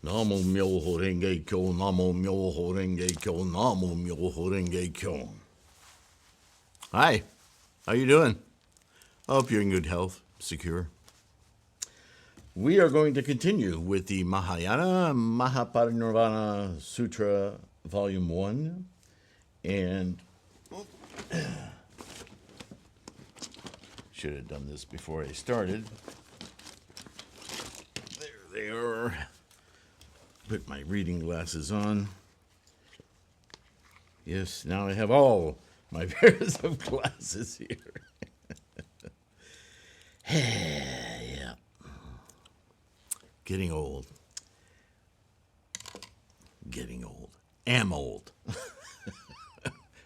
Namo Myoho Renge Kyo, Namo Myoho Renge Kyo, Namo Myoho Renge Kyo. Hi, how you doing? I hope you're in good health, secure. We are going to continue with the Mahayana MahaPariNirvana Sutra, Volume 1. And should have done this before I started. There they are. Put my reading glasses on. Yes, now I have all my pairs of glasses here. Yeah. Getting old. Getting old. Am old.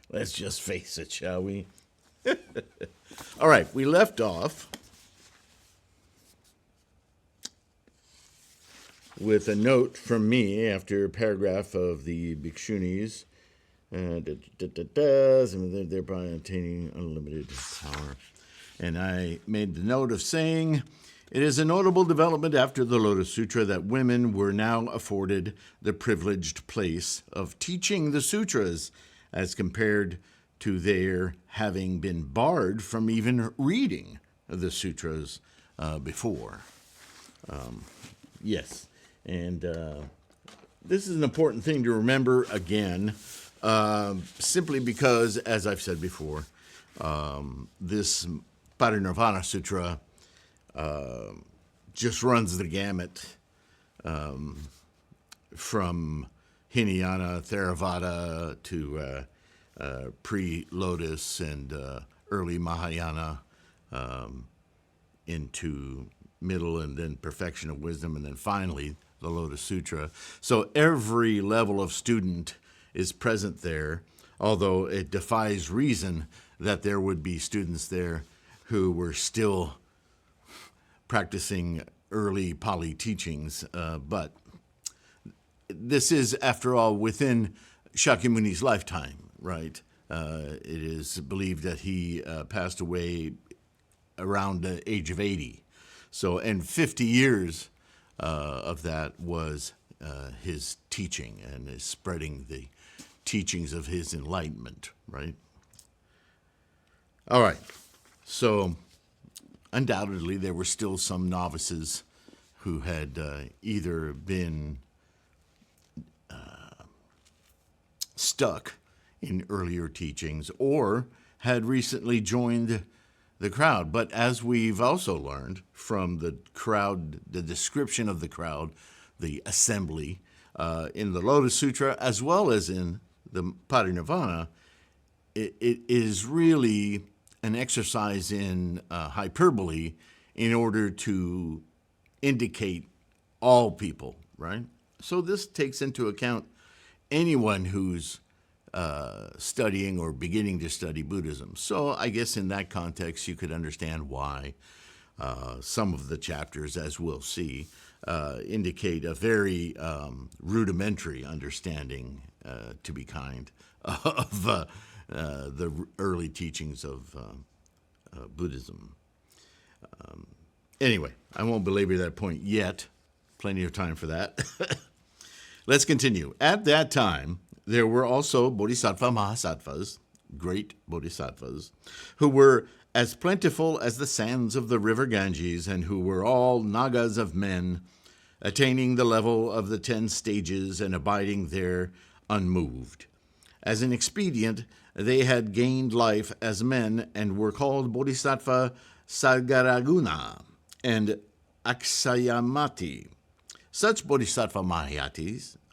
Let's just face it, shall we? All right, we left off with a note from me after a paragraph of the Bhikshunis, thereby attaining unlimited power. And I made the note of saying, it is a notable development after the Lotus Sutra that women were now afforded the privileged place of teaching the sutras as compared to their having been barred from even reading the sutras before. Yes. And this is an important thing to remember again, simply because, as I've said before, this Parinirvana Sutra just runs the gamut from Hinayana, Theravada to pre-Lotus and early Mahayana into middle and then perfection of wisdom and then finally the Lotus Sutra. So every level of student is present there, although it defies reason that there would be students there who were still practicing early Pali teachings. But this is, after all, within Shakyamuni's lifetime, right? It is believed that he passed away around the age of 80. So, and 50 years of that was his teaching and is spreading the teachings of his enlightenment, right? All right. So, undoubtedly, there were still some novices who had either been stuck in earlier teachings or had recently joined the crowd. But as we've also learned from the crowd, the description of the crowd, the assembly, in the Lotus Sutra, as well as in the Parinirvana, it is really an exercise in hyperbole in order to indicate all people, right? So this takes into account anyone who's studying or beginning to study Buddhism. So I guess in that context, you could understand why some of the chapters, as we'll see, indicate a very rudimentary understanding, to be kind, of the early teachings of Buddhism. Anyway, I won't belabor that point yet. Plenty of time for that. Let's continue. At that time, there were also bodhisattva mahasattvas, great bodhisattvas, who were as plentiful as the sands of the river Ganges and who were all nagas of men, attaining the level of the 10 stages and abiding there unmoved. As an expedient, they had gained life as men and were called bodhisattva Sagaraguna and Aksayamati. Such bodhisattva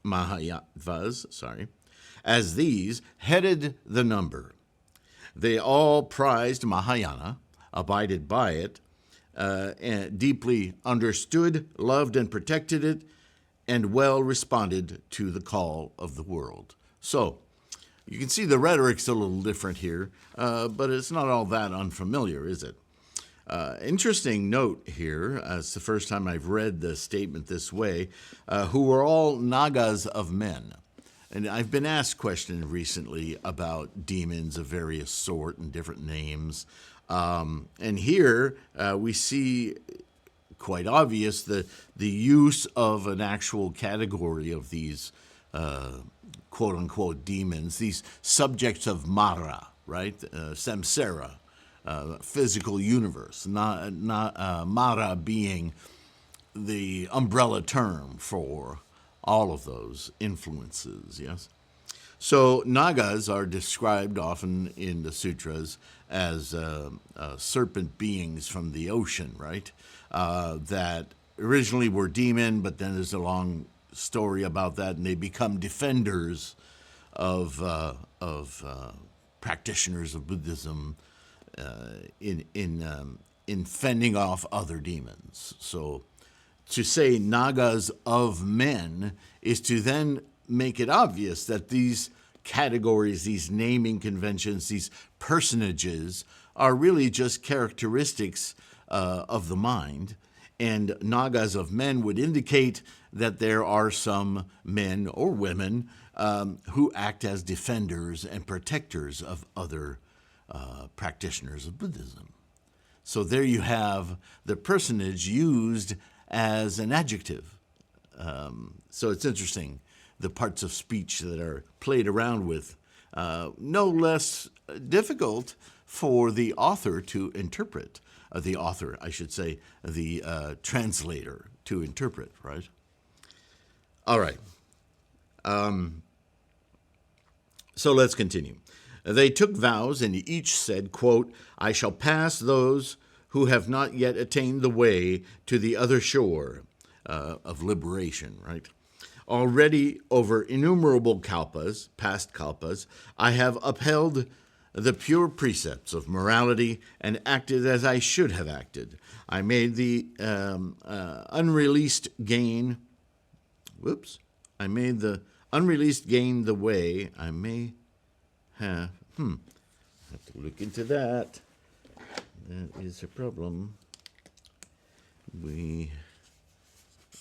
Mahayattvas, as these headed the number. They all prized Mahayana, abided by it, and deeply understood, loved, and protected it, and well responded to the call of the world. So, you can see the rhetoric's a little different here, but it's not all that unfamiliar, is it? Interesting note here, it's the first time I've read the statement this way, who were all nagas of men. And I've been asked questions recently about demons of various sort and different names. And here we see quite obvious, the use of an actual category of these quote-unquote demons, these subjects of Mara, right? Samsara, physical universe, not Mara being the umbrella term for all of those influences, yes? So Nagas are described often in the sutras as serpent beings from the ocean, right? That originally were demon, but then there's a long story about that, and they become defenders of practitioners of Buddhism in fending off other demons. So to say Nagas of men is to then make it obvious that these categories, these naming conventions, these personages are really just characteristics of the mind. And Nagas of men would indicate that there are some men or women who act as defenders and protectors of other practitioners of Buddhism. So there you have the personage used as an adjective. So it's interesting, the parts of speech that are played around with, no less difficult for the author to interpret. The author, I should say, the translator to interpret, right? All right. So let's continue. They took vows, and each said, quote, I shall pass those who have not yet attained the way to the other shore of liberation, right? Already over innumerable kalpas, past kalpas, I have upheld the pure precepts of morality and acted as I should have acted. I made the unreleased gain. I made the unreleased gain the way. I may have. Have to look into that. That is a problem.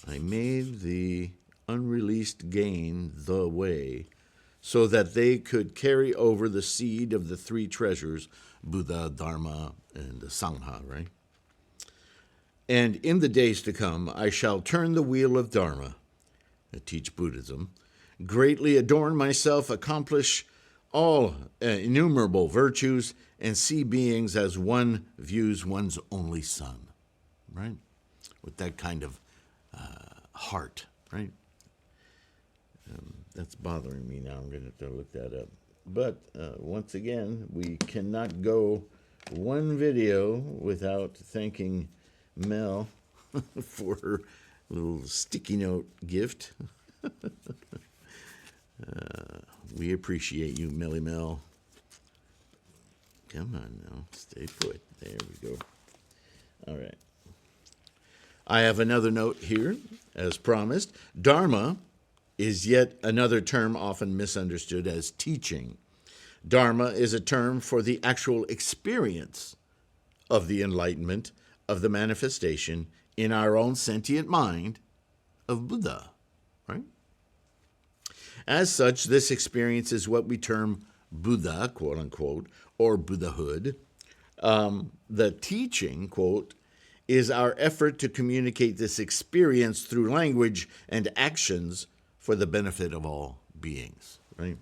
I made the unreleased gain the way, so that they could carry over the seed of the three treasures, Buddha, Dharma, and the Sangha, right? And in the days to come, I shall turn the wheel of Dharma, teach Buddhism, greatly adorn myself, accomplish all innumerable virtues, and see beings as one views one's only son, right? With that kind of heart, right? That's bothering me now. I'm going to have to look that up. But once again, we cannot go one video without thanking Mel for her little sticky note gift. We appreciate you, Melly Mel. Come on now, stay put. There we go. All right. I have another note here, as promised. Dharma is yet another term often misunderstood as teaching. Dharma is a term for the actual experience of the enlightenment, of the manifestation in our own sentient mind of Buddha, right? As such, this experience is what we term Buddha, quote unquote, or Buddhahood. The teaching, quote, is our effort to communicate this experience through language and actions for the benefit of all beings, right?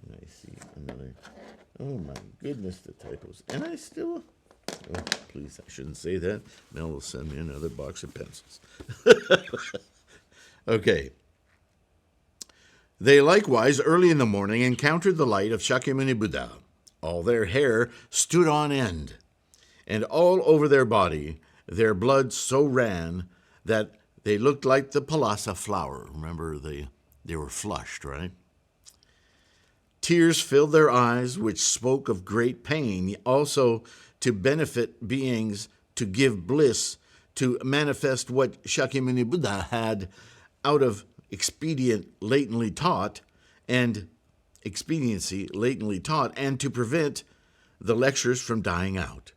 And I see another, oh my goodness, the typos. And I still, oh, please, I shouldn't say that. Mel will send me another box of pencils. Okay. They likewise, early in the morning, encountered the light of Shakyamunibuddha. All their hair stood on end, and all over their body their blood so ran that they looked like the palasa flower. Remember, they were flushed, right? Tears filled their eyes, which spoke of great pain, also to benefit beings, to give bliss, to manifest what Shakyamunibuddha had out of expediency latently taught, and to prevent the lectures from dying out.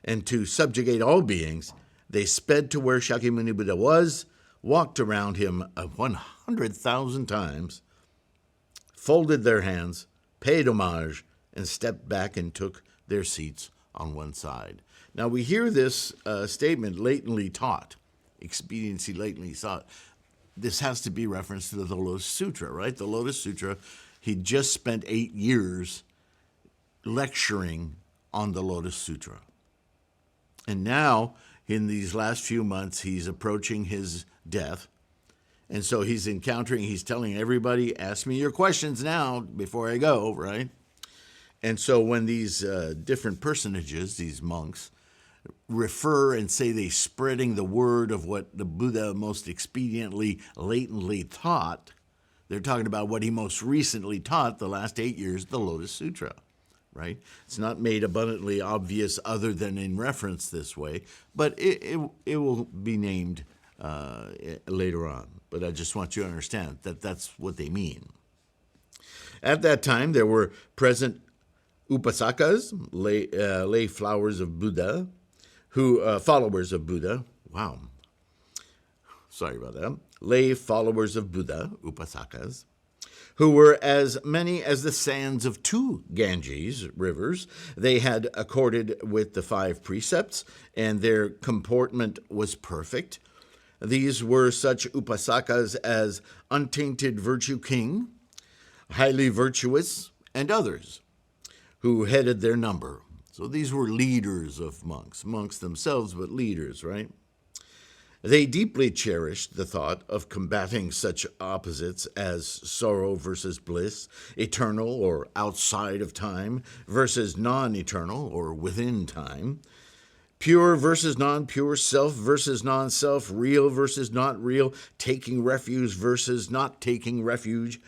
And to subjugate all beings, they sped to where Shakyamunibuddha was, walked around him 100,000 times, folded their hands, paid homage, and stepped back and took their seats on one side. Now we hear this statement, latently taught, expediency lately sought. This has to be reference to the Lotus Sutra, right? The Lotus Sutra, he just spent 8 years lecturing on the Lotus Sutra. And now, in these last few months, he's approaching his death. And so he's telling everybody, ask me your questions now before I go, right? And so when these different personages, these monks, refer and say they're spreading the word of what the Buddha most expediently, latently taught, they're talking about what he most recently taught the last 8 years, the Lotus Sutra, right? It's not made abundantly obvious other than in reference this way, but it will be named later on. But I just want you to understand that that's what they mean. At that time, there were present upasakas, lay flowers of Buddha, followers of Buddha. Wow. Sorry about that. Lay followers of Buddha, upasakas, who were as many as the sands of 2 Ganges rivers. They had accorded with the 5 precepts, and their comportment was perfect. These were such upasakas as Untainted Virtue King, Highly Virtuous, and others, who headed their number. So these were leaders of monks themselves, but leaders, right? They deeply cherished the thought of combating such opposites as sorrow versus bliss, eternal or outside of time versus non-eternal or within time, pure versus non-pure, self versus non-self, real versus not real, taking refuge versus not taking refuge,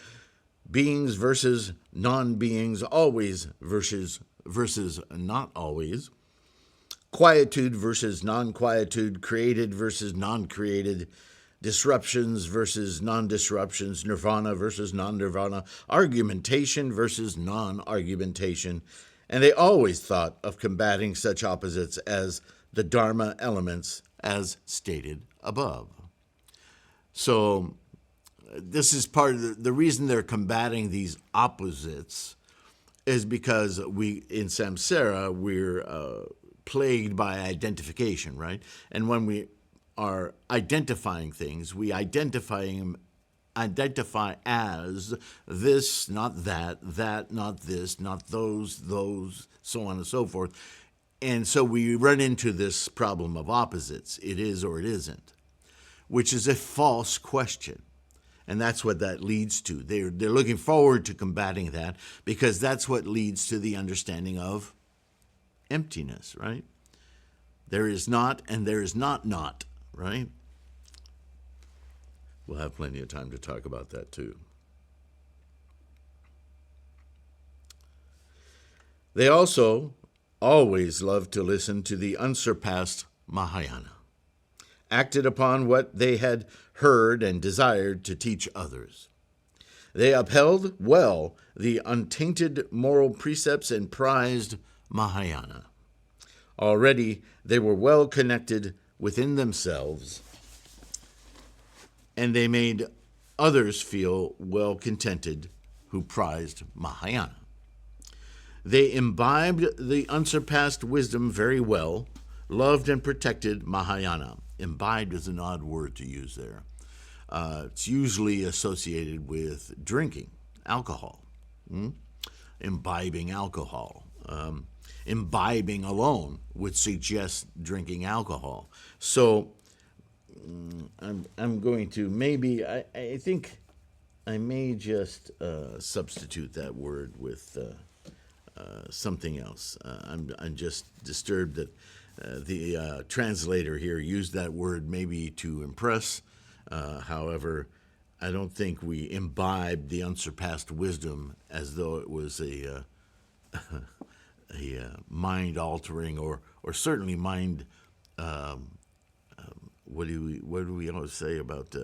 beings versus non-beings, always versus not always, quietude versus non-quietude, created versus non-created, disruptions versus non-disruptions, nirvana versus non-nirvana, argumentation versus non-argumentation, and they always thought of combating such opposites as the Dharma elements as stated above. So this is part of the reason they're combating these opposites is because in samsara, we're plagued by identification, right? And when we are identifying things, we identify as this, not that, that, not this, not those, so on and so forth. And so we run into this problem of opposites. It is or it isn't, which is a false question. And that's what that leads to. They're looking forward to combating that because that's what leads to the understanding of emptiness, right? There is not and there is not, right? We'll have plenty of time to talk about that too. They also always loved to listen to the unsurpassed Mahayana, acted upon what they had heard and desired to teach others. They upheld well the untainted moral precepts and prized Mahayana. Already they were well connected within themselves, and they made others feel well contented who prized Mahayana. They imbibed the unsurpassed wisdom very well, loved and protected Mahayana. Imbibed is an odd word to use there. It's usually associated with drinking, alcohol, imbibing alcohol. Imbibing alone would suggest drinking alcohol. So I'm going to maybe, I think I may just substitute that word with something else. I'm just disturbed that the translator here used that word maybe to impress. However, I don't think we imbibed the unsurpassed wisdom as though it was a mind-altering or certainly mind. What do we always say about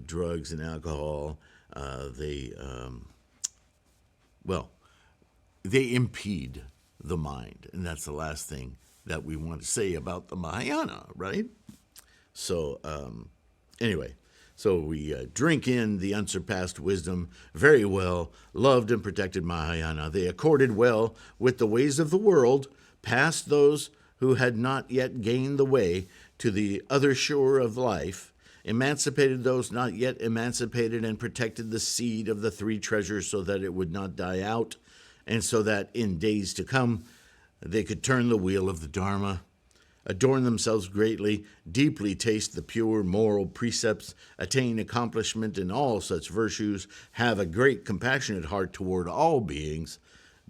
drugs and alcohol? They impede the mind, and that's the last thing that we want to say about the Mahayana, right? So anyway, so we drink in the unsurpassed wisdom very well, loved and protected Mahayana. They accorded well with the ways of the world, past those who had not yet gained the way to the other shore of life, emancipated those not yet emancipated, and protected the seed of the three treasures so that it would not die out, and so that in days to come they could turn the wheel of the Dharma, adorn themselves greatly, deeply taste the pure moral precepts, attain accomplishment in all such virtues, have a great compassionate heart toward all beings,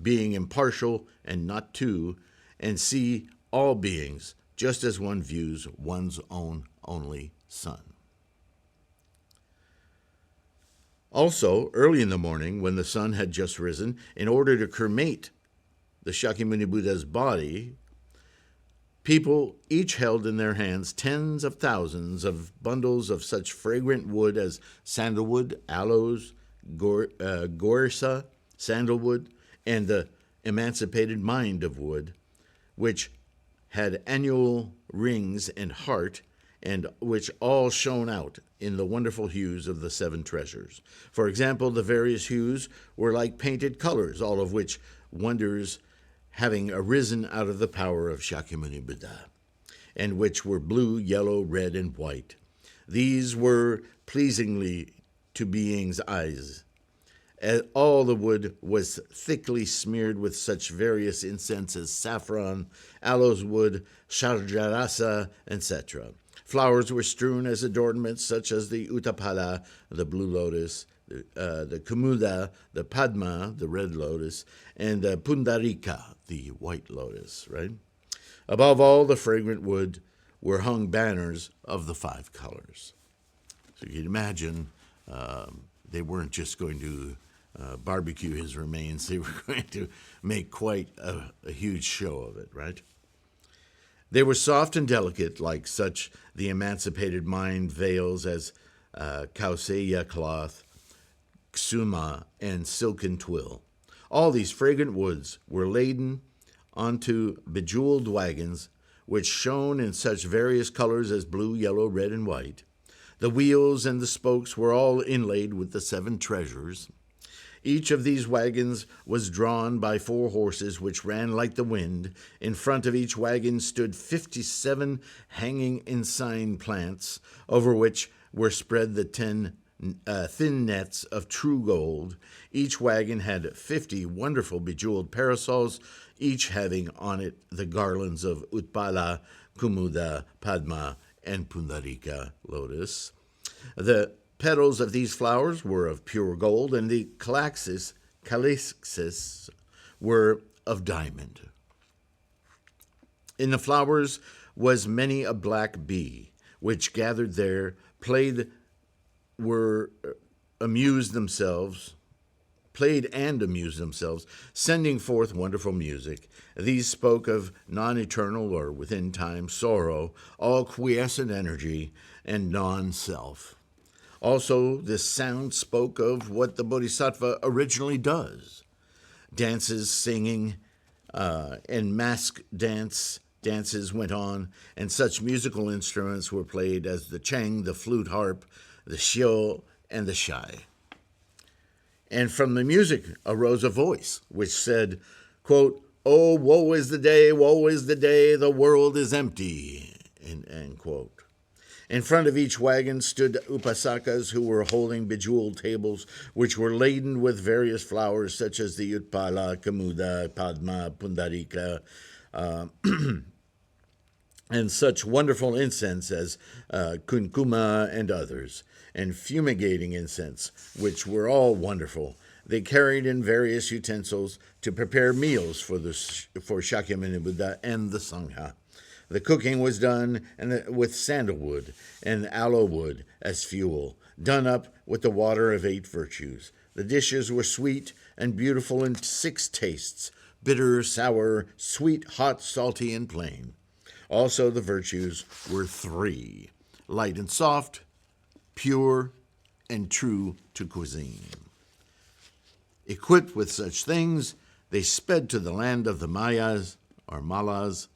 being impartial and not two, and see all beings just as one views one's own only son. Also, early in the morning, when the sun had just risen, in order to cremate the Shakyamunibuddha's body, people each held in their hands tens of thousands of bundles of such fragrant wood as sandalwood, aloes, gorsa, sandalwood, and the emancipated mind of wood, which had annual rings and heart, and which all shone out in the wonderful hues of the seven treasures. For example, the various hues were like painted colors, all of which wonders having arisen out of the power of Shakyamunibuddha, and which were blue, yellow, red, and white. These were pleasingly to beings' eyes. All the wood was thickly smeared with such various incense as saffron, aloes wood, sharjarasa, etc. Flowers were strewn as adornments, such as the utapala, the blue lotus, the kumuda, the padma, the red lotus, and the pundarika, the white lotus, right? Above all the fragrant wood were hung banners of the five colors. So you can imagine they weren't just going to barbecue his remains. They were going to make quite a huge show of it, right? They were soft and delicate, like such the emancipated mind veils as kauseya cloth, ksuma, and silken twill. All these fragrant woods were laden onto bejeweled wagons, which shone in such various colors as blue, yellow, red, and white. The wheels and the spokes were all inlaid with the seven treasures. Each of these wagons was drawn by 4 horses, which ran like the wind. In front of each wagon stood 57 hanging ensign plants, over which were spread the 10 thin nets of true gold. Each wagon had 50 wonderful bejeweled parasols, each having on it the garlands of Utpala, Kumuda, Padma, and Pundarika lotus. The petals of these flowers were of pure gold, and the calyxes were of diamond. In the flowers was many a black bee, which gathered there, played and amused themselves, sending forth wonderful music. These spoke of non-eternal or within time sorrow, all quiescent energy, and non-self. Also, this sound spoke of what the Bodhisattva originally does. Dances, singing, and mask dances went on, and such musical instruments were played as the cheng, the flute harp, the shio, and the shai. And from the music arose a voice which said, quote, "Oh, woe is the day, the world is empty," end quote. In front of each wagon stood upasakas who were holding bejeweled tables, which were laden with various flowers such as the Utpala, Kumuda, Padma, Pundarika, and such wonderful incense as kunkuma and others, and fumigating incense, which were all wonderful. They carried in various utensils to prepare meals for Shakyamunibuddha and the Sangha. The cooking was done with sandalwood and aloe wood as fuel, done up with the water of 8 virtues. The dishes were sweet and beautiful in 6 tastes: bitter, sour, sweet, hot, salty, and plain. Also the virtues were 3: light and soft, pure, and true to cuisine. Equipped with such things, they sped to the land of the Mayas, or Malas,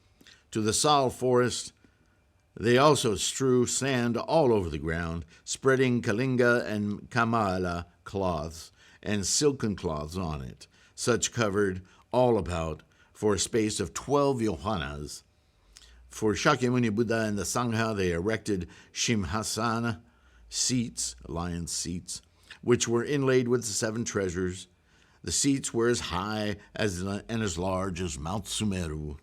to the Sal forest. They also strew sand all over the ground, spreading kalinga and kamala cloths and silken cloths on it. Such covered all about for a space of 12 yohanas. For Shakyamunibuddha and the Sangha, they erected Simhasana seats, lion seats, which were inlaid with the 7 treasures. The seats were as high and as large as Mount Sumeru.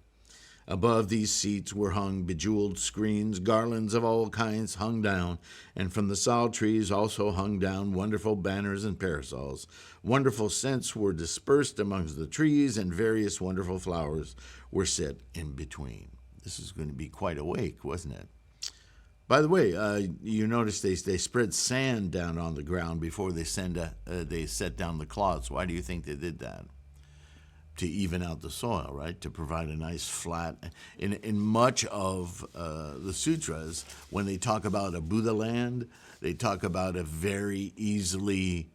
Above these seats were hung bejeweled screens, garlands of all kinds hung down, and from the sal trees also hung down wonderful banners and parasols. Wonderful scents were dispersed amongst the trees, and various wonderful flowers were set in between. This is going to be quite a wake, wasn't it? By the way, you notice they spread sand down on the ground before they set down the cloths. Why do you think they did that? To even out the soil, right? To provide a nice flat. In much of the sutras, when they talk about a Buddha land, they talk about a very easily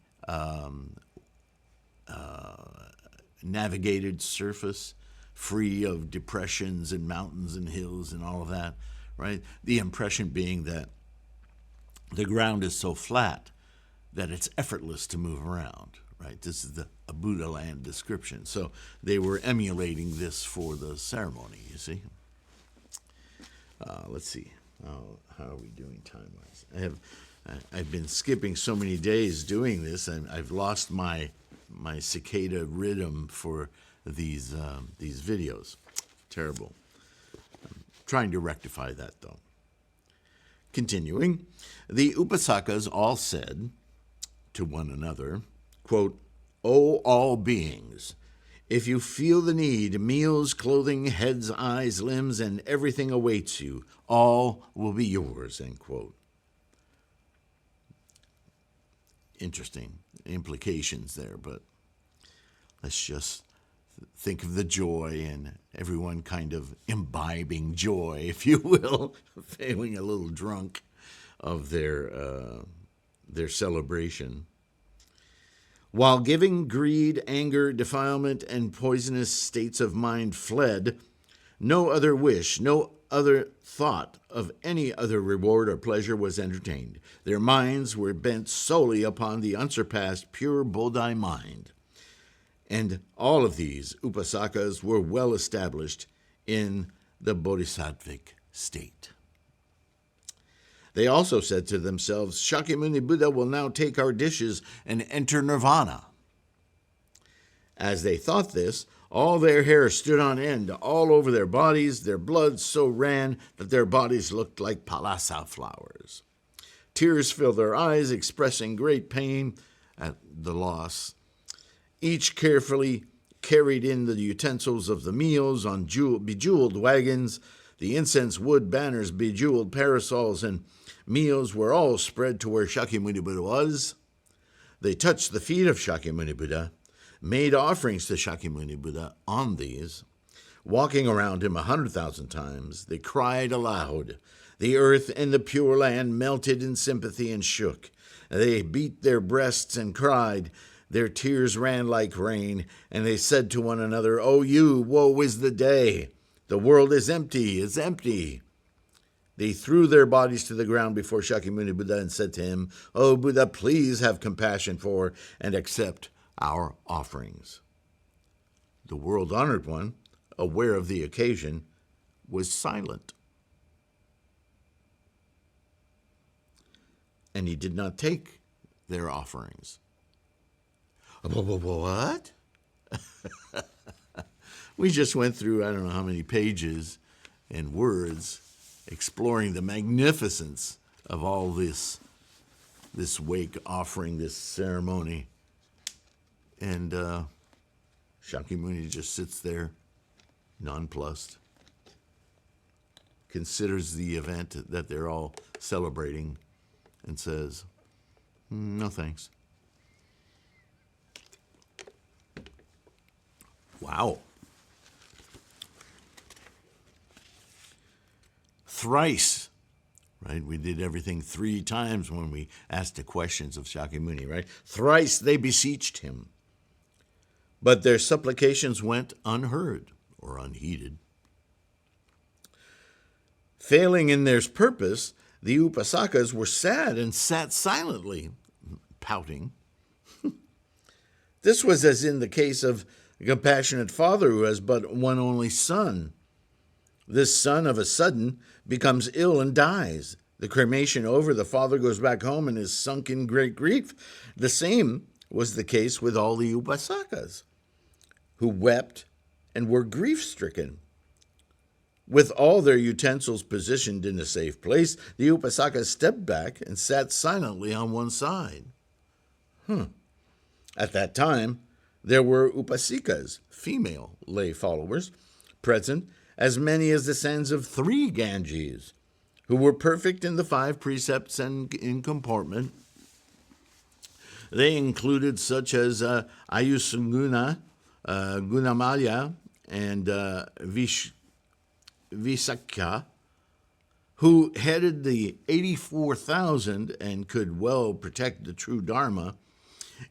navigated surface, free of depressions and mountains and hills and all of that, right? The impression being that the ground is so flat that it's effortless to move around, right? This is a Buddha land description. So they were emulating this for the ceremony, you see. Let's see. How are we doing time-wise? I've been skipping so many days doing this, and I've lost my cicada rhythm for these videos. Terrible. I'm trying to rectify that, though. Continuing, the Upasakas all said to one another, quote, "O all beings, if you feel the need, meals, clothing, heads, eyes, limbs, and everything awaits you. All will be yours," end quote. Interesting implications there, but let's just think of the joy and everyone kind of imbibing joy, if you will, feeling a little drunk of their celebration. While giving, greed, anger, defilement, and poisonous states of mind fled, no other wish, no other thought of any other reward or pleasure was entertained. Their minds were bent solely upon the unsurpassed pure Bodhi mind. And all of these Upasakas were well established in the Bodhisattvic state. They also said to themselves, "Shakyamunibuddha will now take our dishes and enter nirvana." As they thought this, all their hair stood on end all over their bodies. Their blood so ran that their bodies looked like palasa flowers. Tears filled their eyes, expressing great pain at the loss. Each carefully carried in the utensils of the meals on bejeweled wagons. The incense, wood, banners, bejeweled parasols, and meals were all spread to where Shakyamunibuddha was. They touched the feet of Shakyamunibuddha, made offerings to Shakyamunibuddha on these. Walking around him 100,000 times, they cried aloud. The earth and the pure land melted in sympathy and shook. They beat their breasts and cried. Their tears ran like rain, and they said to one another, "O you, woe is the day! The world is empty, is empty." They threw their bodies to the ground before Shakyamunibuddha and said to him, "O Buddha, please have compassion for and accept our offerings." The world-honored one, aware of the occasion, was silent. And he did not take their offerings. What? We just went through, I don't know how many pages and words exploring the magnificence of all this wake offering, this ceremony. And Shakyamuni just sits there, nonplussed, considers the event that they're all celebrating, and says, "No thanks." Wow. Thrice, right? We did everything 3 times when we asked the questions of Shakyamuni, right? Thrice they beseeched him. But their supplications went unheard or unheeded. Failing in their purpose, the Upasakas were sad and sat silently, pouting. This was as in the case of a compassionate father who has but one only son, This son of a sudden becomes ill and dies. The cremation over, the father goes back home and is sunk in great grief. The same was the case with all the upasakas, who wept and were grief-stricken. With all their utensils positioned in a safe place, the upasakas stepped back and sat silently on one side. At that time, there were upasikas, female lay followers, present, as many as the sons of 3 Ganges, who were perfect in the 5 precepts and in comportment. They included such as Ayusanguna, Gunamaya, and Visakya, who headed the 84,000 and could well protect the true Dharma.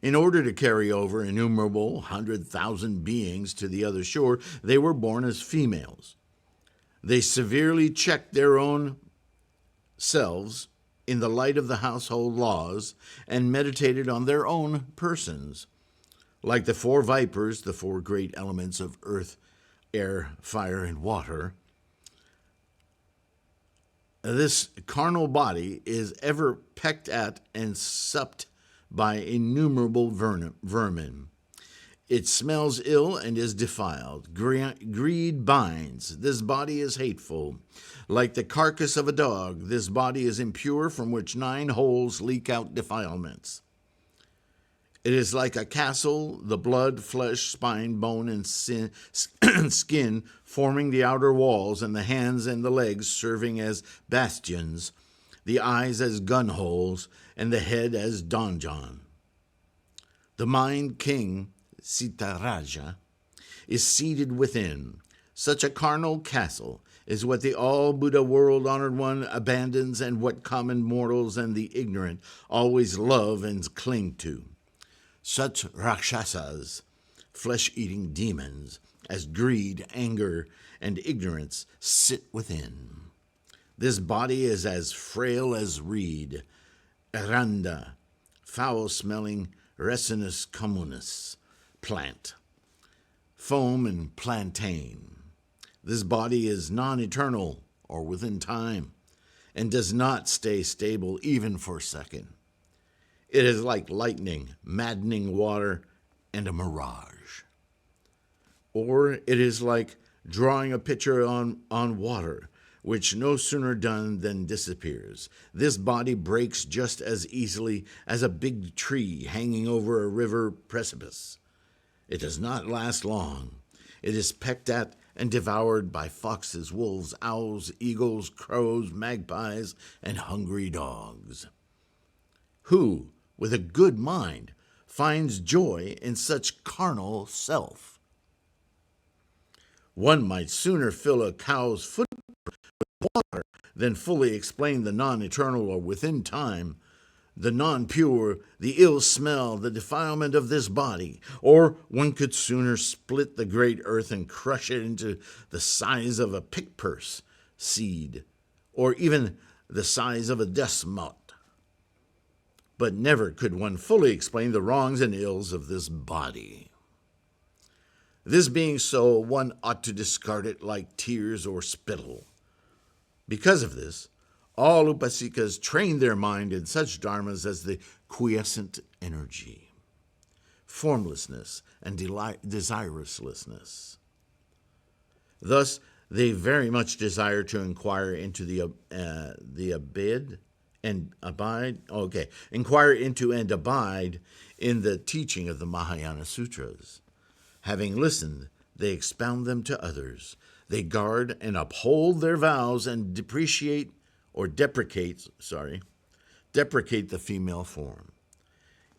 In order to carry over innumerable 100,000 beings to the other shore, they were born as females. They severely checked their own selves in the light of the household laws and meditated on their own persons. Like the 4 vipers, the 4 great elements of earth, air, fire, and water, this carnal body is ever pecked at and supped by innumerable vermin. It smells ill and is defiled. Greed binds. This body is hateful. Like the carcass of a dog, this body is impure, from which 9 holes leak out defilements. It is like a castle, the blood, flesh, spine, bone, and skin forming the outer walls, and the hands and the legs serving as bastions, the eyes as gun holes, and the head as donjon. The mind king, Sitaraja, is seated within. Such a carnal castle is what the all-Buddha world-honored one abandons, and what common mortals and the ignorant always love and cling to. Such rakshasas, flesh-eating demons, as greed, anger, and ignorance sit within. This body is as frail as reed, aranda, foul-smelling resinous communis, plant, foam and plantain. This body is non-eternal or within time, and does not stay stable even for a second. It is like lightning, maddening water, and a mirage. Or it is like drawing a pitcher on water, which no sooner done than disappears. This body breaks just as easily as a big tree hanging over a river precipice. It does not last long. It is pecked at and devoured by foxes, wolves, owls, eagles, crows, magpies, and hungry dogs. Who, with a good mind, finds joy in such carnal self? One might sooner fill a cow's foot with water than fully explain the non-eternal or within time, the non-pure, the ill smell, the defilement of this body. Or one could sooner split the great earth and crush it into the size of a pick-purse seed, or even the size of a dust-mote. But never could one fully explain the wrongs and ills of this body. This being so, one ought to discard it like tears or spittle. Because of this, all upasikas train their mind in such dharmas as the quiescent energy, formlessness, and desirelessness. Thus, they very much desire to inquire into inquire into and abide in the teaching of the Mahayana Sutras. Having listened, they expound them to others. They guard and uphold their vows and deprecate the female form.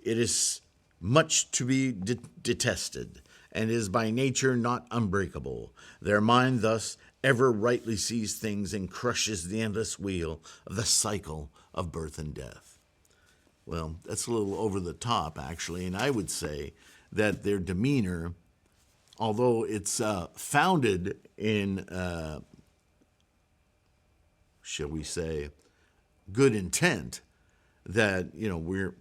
It is much to be detested, and is by nature not unbreakable. Their mind thus ever rightly sees things and crushes the endless wheel of the cycle of birth and death. Well, that's a little over the top, actually, and I would say that their demeanor, although it's founded in, shall we say, good intent, that, we're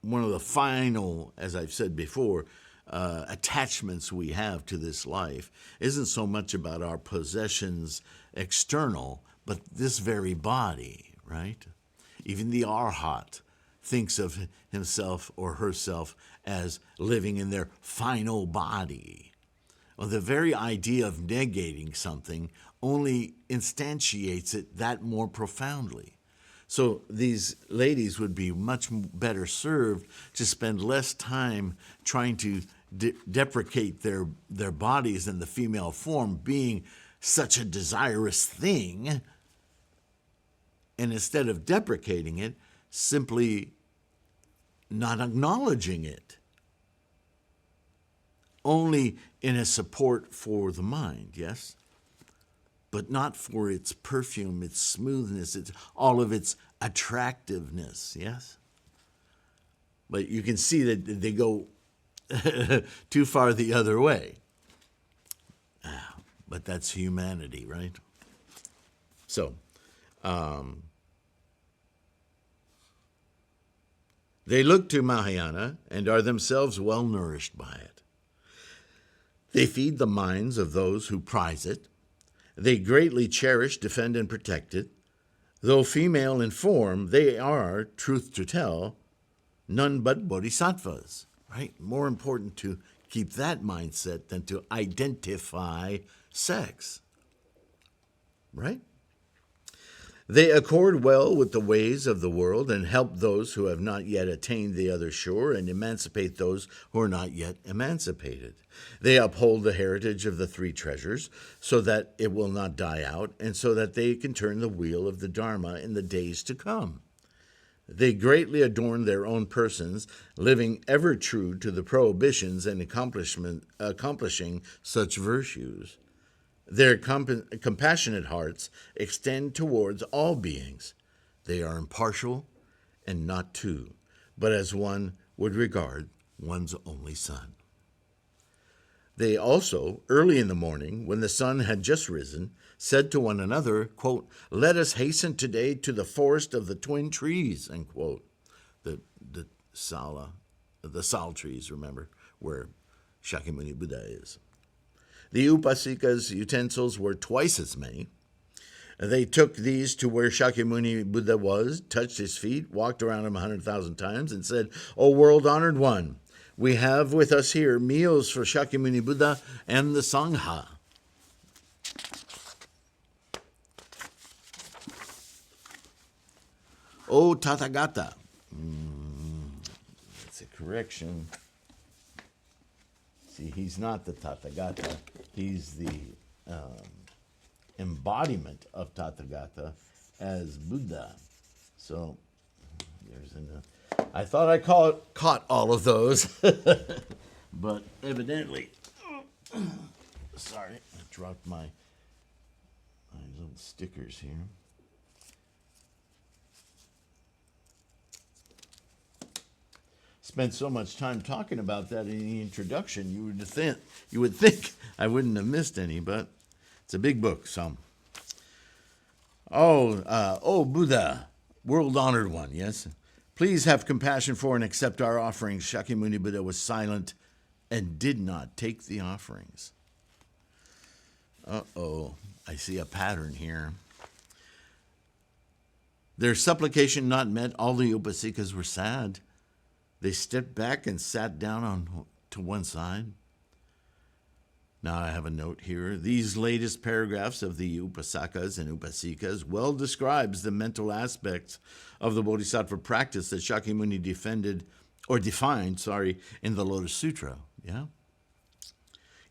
one of the final, as I've said before, attachments we have to this life isn't so much about our possessions external, but this very body, right? Even the arhat thinks of himself or herself as living in their final body. Well, the very idea of negating something only instantiates it that more profoundly. So these ladies would be much better served to spend less time trying to deprecate their bodies and the female form being such a desirous thing, and instead of deprecating it, simply not acknowledging it, only in a support for the mind, yes? But not for its perfume, its smoothness, all of its attractiveness, yes? But you can see that they go too far the other way. But that's humanity, right? So, they look to Mahayana and are themselves well nourished by it. They feed the minds of those who prize it. They greatly cherish, defend, and protect it. Though female in form, they are, truth to tell, none but bodhisattvas, right? More important to keep that mindset than to identify sex, right? They accord well with the ways of the world and help those who have not yet attained the other shore and emancipate those who are not yet emancipated. They uphold the heritage of the three treasures so that it will not die out and so that they can turn the wheel of the Dharma in the days to come. They greatly adorn their own persons, living ever true to the prohibitions and accomplishing such virtues. Their compassionate hearts extend towards all beings. They are impartial and not two, but as one would regard one's only son. They also, early in the morning, when the sun had just risen, said to one another, quote, "Let us hasten today to the forest of the twin trees," end quote. The sal trees, remember, where Shakyamunibuddha is. The Upasika's utensils were twice as many. They took these to where Shakyamunibuddha was, touched his feet, walked around him 100,000 times, and said, "O world-honored one, we have with us here meals for Shakyamunibuddha and the Sangha." O Tathagata. That's a correction. See, he's not the Tathagata. He's the embodiment of Tathagata as Buddha. So there's I thought I caught all of those, but evidently, sorry, I dropped my little stickers here. Spent so much time talking about that in the introduction, you would think I wouldn't have missed any, but it's a big book, so. Oh, Buddha, world-honored one, yes? Please have compassion for and accept our offerings. Shakyamunibuddha was silent and did not take the offerings. I see a pattern here. Their supplication not met, all the Upasikas were sad. They stepped back and sat down to one side. Now I have a note here. These latest paragraphs of the Upasakas and Upasikas well describes the mental aspects of the Bodhisattva practice that Shakyamuni defined in the Lotus Sutra. Yeah.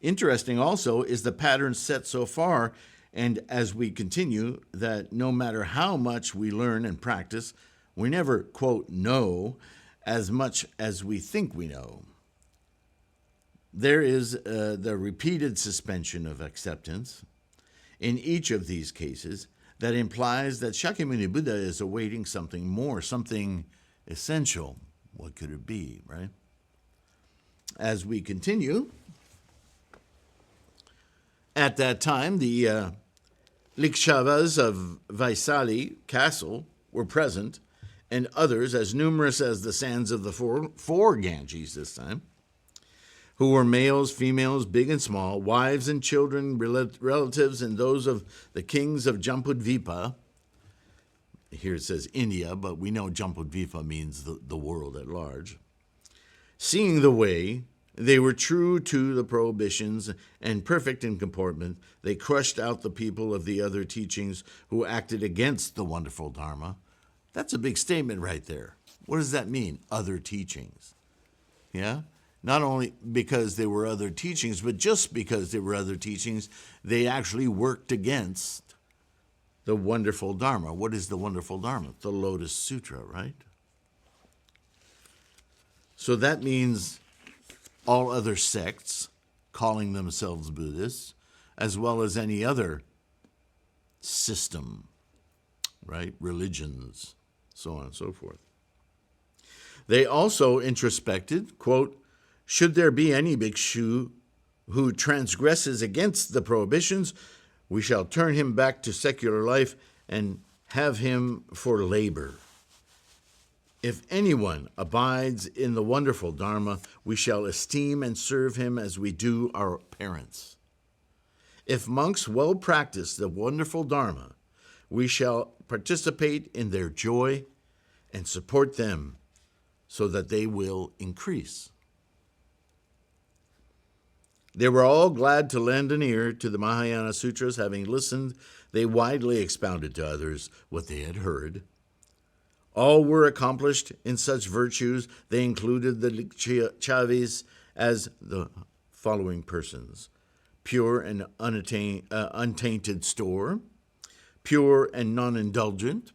Interesting also is the pattern set so far, and as we continue, that no matter how much we learn and practice, we never, quote, know as much as we think we know. There is the repeated suspension of acceptance in each of these cases that implies that Shakyamunibuddha is awaiting something more, something essential. What could it be, right? As we continue, at that time, the Likshvas of Vaisali Castle were present, and others as numerous as the sands of the four Ganges this time. who were males, females, big and small, wives and children, relatives, and those of the kings of Jambudvipa. Here it says India, but we know Jambudvipa means the world at large. Seeing the way, they were true to the prohibitions and perfect in comportment. They crushed out the people of the other teachings who acted against the wonderful Dharma. That's a big statement right there. What does that mean, other teachings? Yeah? Not only because there were other teachings, but just because there were other teachings, they actually worked against the wonderful Dharma. What is the wonderful Dharma? The Lotus Sutra, right? So that means all other sects calling themselves Buddhists, as well as any other system, right? Religions, so on and so forth. They also introspected, quote, should there be any bhikshu who transgresses against the prohibitions, we shall turn him back to secular life and have him for labor. If anyone abides in the wonderful Dharma, we shall esteem and serve him as we do our parents. If monks well practice the wonderful Dharma, we shall participate in their joy and support them so that they will increase. They were all glad to lend an ear to the Mahayana Sutras. Having listened, they widely expounded to others what they had heard. All were accomplished in such virtues. They included the Likchavis as the following persons: pure and untainted store, pure and non-indulgent,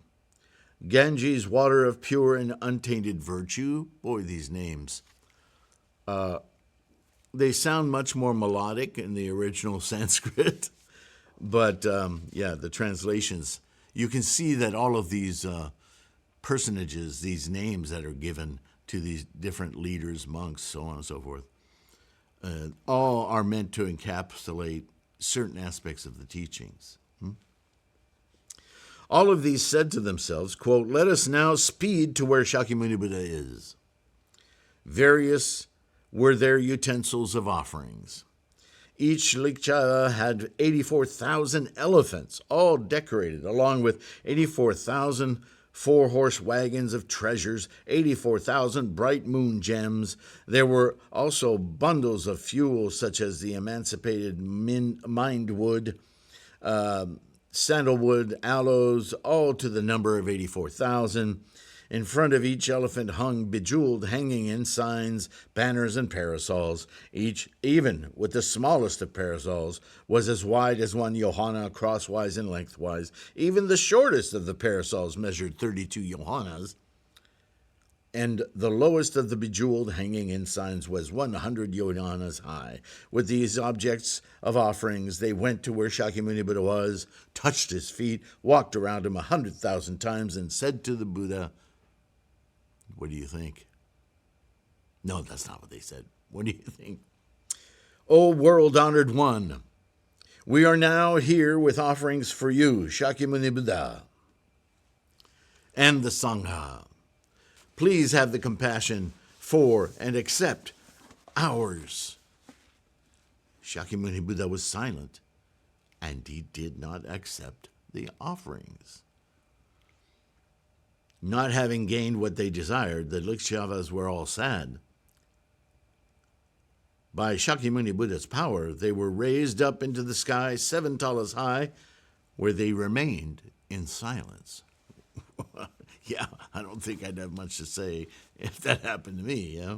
Ganges, water of pure and untainted virtue. Boy, these names. They sound much more melodic in the original Sanskrit, but the translations, you can see that all of these personages, these names that are given to these different leaders, monks, so on and so forth, all are meant to encapsulate certain aspects of the teachings. All of these said to themselves, quote, let us now speed to where Shakyamunibuddha is. Various were their utensils of offerings. Each Likchava had 84,000 elephants, all decorated, along with 84,000 four-horse wagons of treasures, 84,000 bright moon gems. There were also bundles of fuel such as the emancipated mindwood, sandalwood, aloes, all to the number of 84,000. In front of each elephant hung bejeweled hanging signs, banners, and parasols. Each, even with the smallest of parasols, was as wide as one yohana crosswise and lengthwise. Even the shortest of the parasols measured 32 yohanas. And the lowest of the bejeweled hanging signs was 100 yohanas high. With these objects of offerings, they went to where Shakyamunibuddha was, touched his feet, walked around him 100,000 times, and said to the Buddha, what do you think? No, that's not what they said. What do you think? O world-honored one, we are now here with offerings for you, Shakyamunibuddha, and the Sangha. Please have the compassion for and accept ours. Shakyamunibuddha was silent, and he did not accept the offerings. Not having gained what they desired, the Likchavas were all sad. By Shakyamuni-Buddha's power, they were raised up into the sky 7 talas high, where they remained in silence. Yeah, I don't think I'd have much to say if that happened to me, yeah?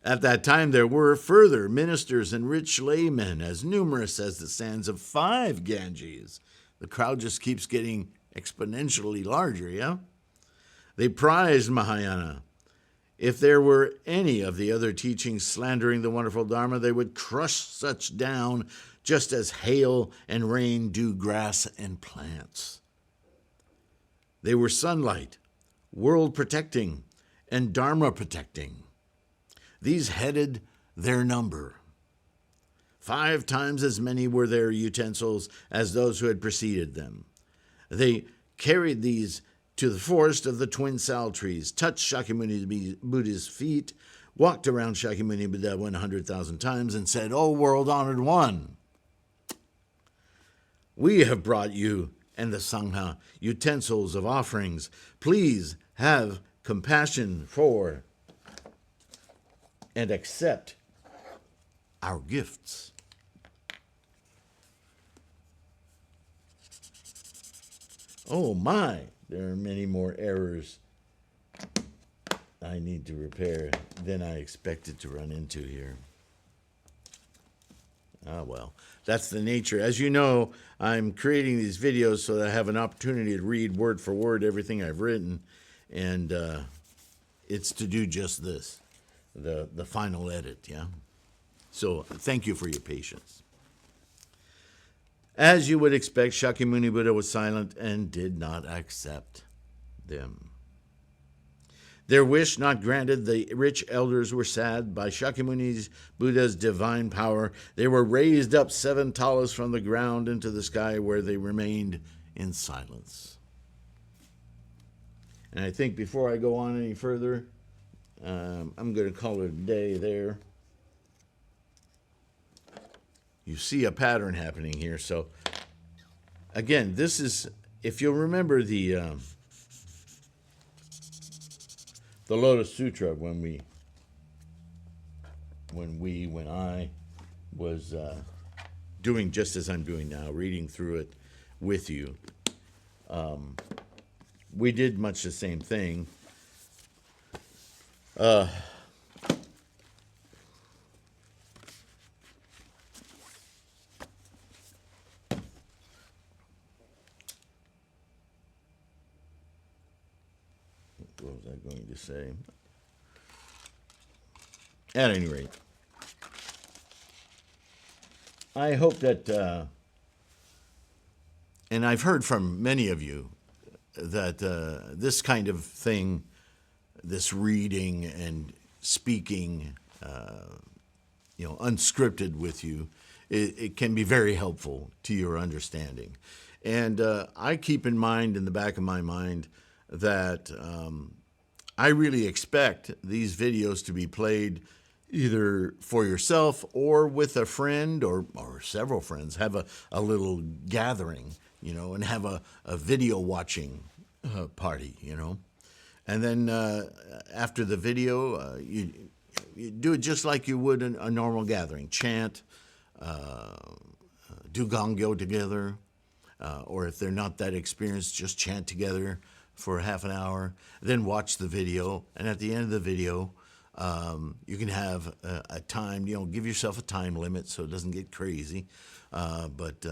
At that time, there were further ministers and rich laymen, as numerous as the sands of 5 Ganges. The crowd just keeps getting exponentially larger, yeah? They prized Mahayana. If there were any of the other teachings slandering the wonderful Dharma, they would crush such down just as hail and rain do grass and plants. They were sunlight, world-protecting, and Dharma-protecting. These headed their number. 5 times as many were their utensils as those who had preceded them. They carried these to the forest of the twin sal trees, touched Shakyamuni Buddha's feet walked around Shakyamunibuddha 100,000 times and said, "O world-honored one, we have brought you and the Sangha utensils of offerings. Please have compassion for and accept our gifts." Oh my, there are many more errors I need to repair than I expected to run into here. Ah, well, that's the nature. As you know, I'm creating these videos so that I have an opportunity to read word for word everything I've written, and it's to do just this, the final edit, yeah? So thank you for your patience. As you would expect, Shakyamunibuddha was silent and did not accept them. Their wish not granted, the rich elders were sad. By Shakyamunibuddha's divine power, they were raised up 7 talas from the ground into the sky, where they remained in silence. And I think before I go on any further, I'm going to call it a day there. You see a pattern happening here. So, again, this is, if you'll remember the Lotus Sutra, when I was doing just as I'm doing now, reading through it with you, we did much the same thing. What was I going to say? At any rate, I hope that, and I've heard from many of you that this kind of thing, this reading and speaking, unscripted with you, it can be very helpful to your understanding. And I keep in mind, in the back of my mind, that I really expect these videos to be played either for yourself or with a friend or several friends. Have a little gathering, and have a video watching party, And then after the video, you do it just like you would a normal gathering. Chant, do gongyo together, or if they're not that experienced, just chant together for half an hour, then watch the video. And at the end of the video, you can have a time, give yourself a time limit so it doesn't get crazy. But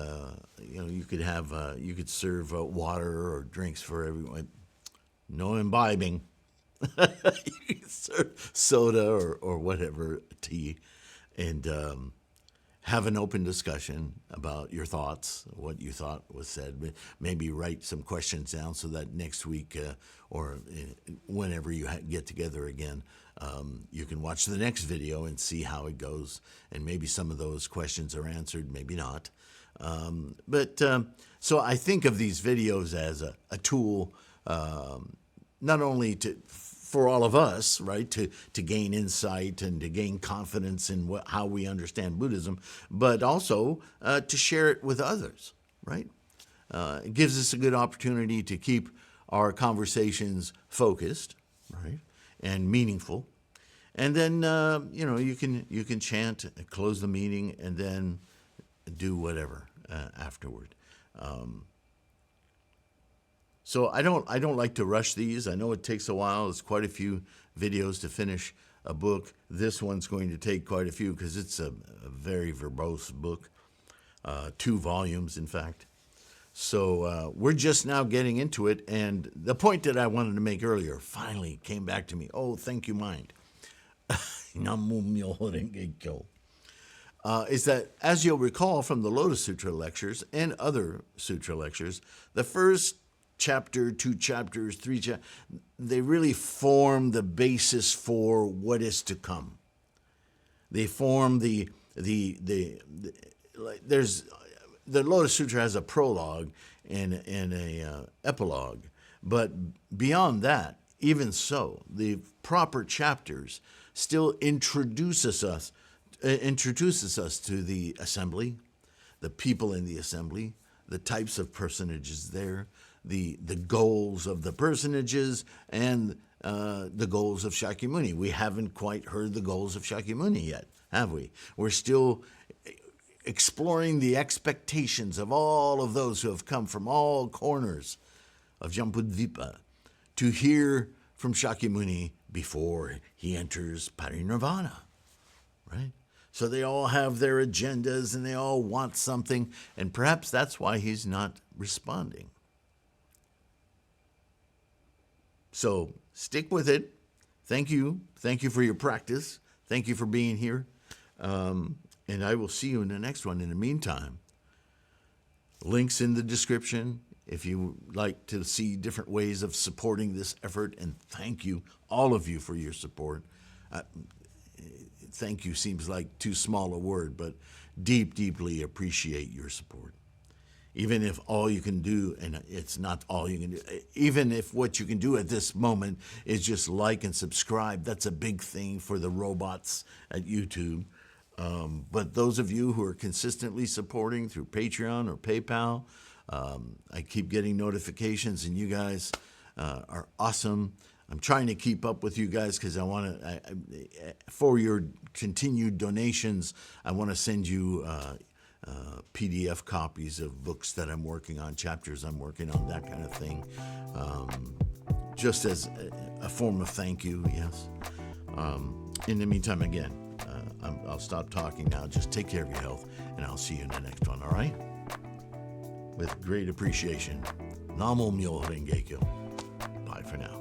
you could have, you could serve water or drinks for everyone. No imbibing. You can serve soda or whatever, tea, and have an open discussion about your thoughts, what you thought was said. Maybe write some questions down so that next week or whenever you get together again, you can watch the next video and see how it goes. And maybe some of those questions are answered, maybe not. So I think of these videos as a tool, not only for all of us, right, to gain insight and to gain confidence in how we understand Buddhism, but also to share it with others, right? It gives us a good opportunity to keep our conversations focused, right, and meaningful. And then, you can chant, close the meeting, and then do whatever afterward. So I don't like to rush these. I know it takes a while. It's quite a few videos to finish a book. This one's going to take quite a few because it's a very verbose book, 2 volumes, in fact. So we're just now getting into it. And the point that I wanted to make earlier finally came back to me. Oh, thank you, mind. Is that, as you'll recall from the Lotus Sutra lectures and other sutra lectures, the first chapter, 2 chapters, 3 chapters, they really form the basis for what is to come. They form the Lotus Sutra has a prologue and a epilogue, but beyond that, even so, the proper chapters still introduces us to the assembly, the people in the assembly, the types of personages there, the goals of the personages, and the goals of Shakyamuni. We haven't quite heard the goals of Shakyamuni yet, have we? We're still exploring the expectations of all of those who have come from all corners of Jambudvipa to hear from Shakyamuni before he enters Parinirvana, right? So they all have their agendas and they all want something, and perhaps that's why he's not responding. So stick with it. Thank you. Thank you for your practice. Thank you for being here. And I will see you in the next one. In the meantime, links in the description if you like to see different ways of supporting this effort. And thank you, all of you, for your support. Thank you seems like too small a word, but deeply appreciate your support. Even if all you can do, and it's not all you can do, even if what you can do at this moment is just like and subscribe, that's a big thing for the robots at YouTube. But those of you who are consistently supporting through Patreon or PayPal, I keep getting notifications, and you guys are awesome. I'm trying to keep up with you guys because I want to, for your continued donations, I want to send you PDF copies of books that I'm working on, chapters I'm working on, that kind of thing, just as a form of thank you, yes. In the meantime, again, I'll stop talking now. Just take care of your health, and I'll see you in the next one, all right? With great appreciation. Namo Myoho Renge Kyo. Bye for now.